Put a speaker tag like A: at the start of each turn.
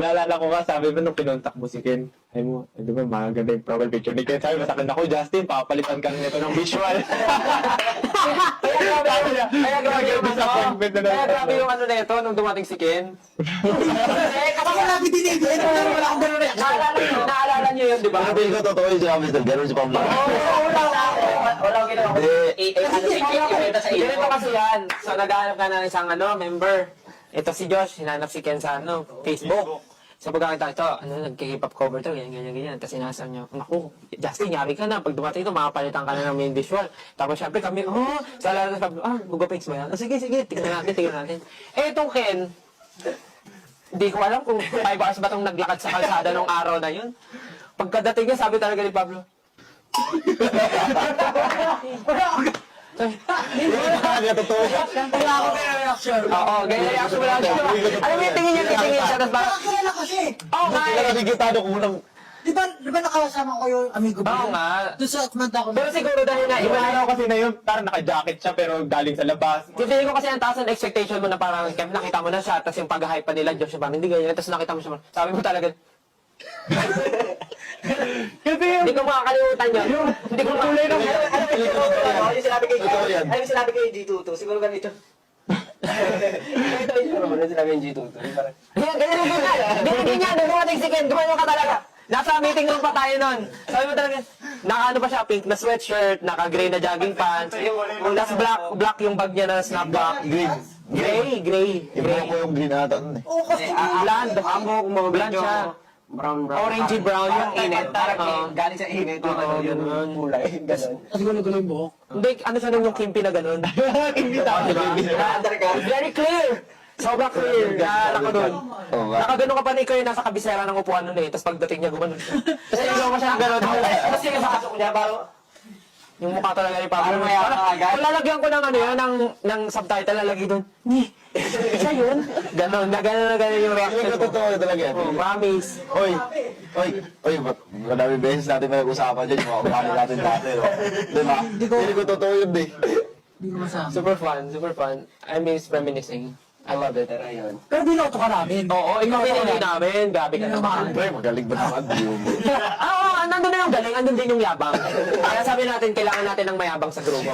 A: Naalala ko nga, sabi mo nung pinontak mo si Ken, ay mo, di ba, maganda yung profile picture ni Ken. Sabi mo sa akin, ako, Justin, papalitan ka nito ng visual.
B: Kaya grabe yung
A: disappointment na
B: Kaya grabe yung ano na ito nung dumating si Ken.
C: Ako lagi dinigyan, wala akong gano'n
B: Naalala niyo yun, di ba?
D: Pero ko totoo yung sinabi sir, gano'n si Pablo.
B: Wala akong ginawa ko. Ganito kasi yan. So, naghahanap ka na ng isang member. Ito si Josh, hinanap si Ken sa Facebook. So, pagkakita ito, nagkikip-up cover to, ganyan. Tapos inasal niya, naku, Justin, yari ka na. Pag dumating ito, makapalitan ka na ng main visual. Tapos syempre kami, sa lalo na sabi, Google Pics ba yan? Sige, tingnan natin. Eh, itong Ken, hindi ko alam kung 5 hours ba itong naglakad sa kalsada nung araw na yun. Pagkadating niya, sabi talaga ni Pablo,
D: Totoo.
C: Wala akong gano'n reaction.
B: oo, ganyan reaction mo lang. Alam mo yung tingin siya, tapos ba?
C: Nakakilala ko siya eh.
B: Oo nga
D: Kaya
B: eh.
D: nakikitado ko unang...
C: Di ba nakasama ko yung amigo
B: Oo
C: mo?
B: nga.
C: Doon sa kumanta ko.
B: Pero siguro dahil na
A: Yung
B: iba
A: araw kasi na yun, parang naka-jacket siya, pero galing sa labas.
B: Feeling ko kasi ang taas ng expectation mo na parang Kev, nakita mo na siya, tapos yung pag-hype pa nila, Josh, parang hindi ganyan, tapos nakita mo siya, sabi mo talaga,
A: Kasi yung...
B: hindi ko makakalimutan yun. Hindi ko
A: Tuloy ng...
E: Yung sinabi kay
D: Totoo yan.
E: Ano yung sinabi kay G22? Siguro ganito. Ito yung ano sinabi yung G22.
B: ganyan, dumating si Ken, gumawa ka talaga. Nasa meeting room pa tayo nun. Sabi mo talaga, naka pa siya, pink na sweatshirt, naka-gray na jogging pants, tapos black yung bag niya na snapback. Gray.
D: Iba ko yung green ata nun eh.
C: Oo, kasi
B: Blonde.
E: Ambok, mga
B: Blonde siya.
E: brown.
B: Orangey brown yung init.
E: Galing sa init. Yung ano, yung kulay. Ganon.
C: Kasi gulo-gulo yung buhok.
B: Hindi, ano siya nung yung kimpi na ganun.
E: Under ka.
B: Very clear! Sobrang clear. Naalala ko doon.
D: Oo nga.
B: Nakaganon ka pa ni Kuya, nasa kabisera ng upuan nun eh. Tapos pagdating niya, gumanon siya. Tapos ikaw mo siya ng ganon.
E: Tapos yung pasok niya, parang
B: Yung mukha talaga ni Pablo.
E: Parang maya ka agad.
B: Kung lalagyan ko ng ng subtitle, lalagay doon, siya yun? Ganon, na ganon yung reaction
D: Feeling ko
B: ko.
D: totoo talaga yan.
B: Oh, promise.
D: Oy, madami beses natin may usapan dyan, yung mga ugali natin dati, no? Diba? Feeling ko totoo yun, eh.
C: Hindi ko masama.
B: Super fun. I miss reminiscing. I love it.
C: Pero binoto ka namin.
B: Oo, ikaw pinili namin. Grabe ka naman.
D: Pre, magaling ba naman?
B: Oo, nandun na yung galing, andun din yung yabang. Kaya sabi natin, kailangan natin ng mayabang sa grupo.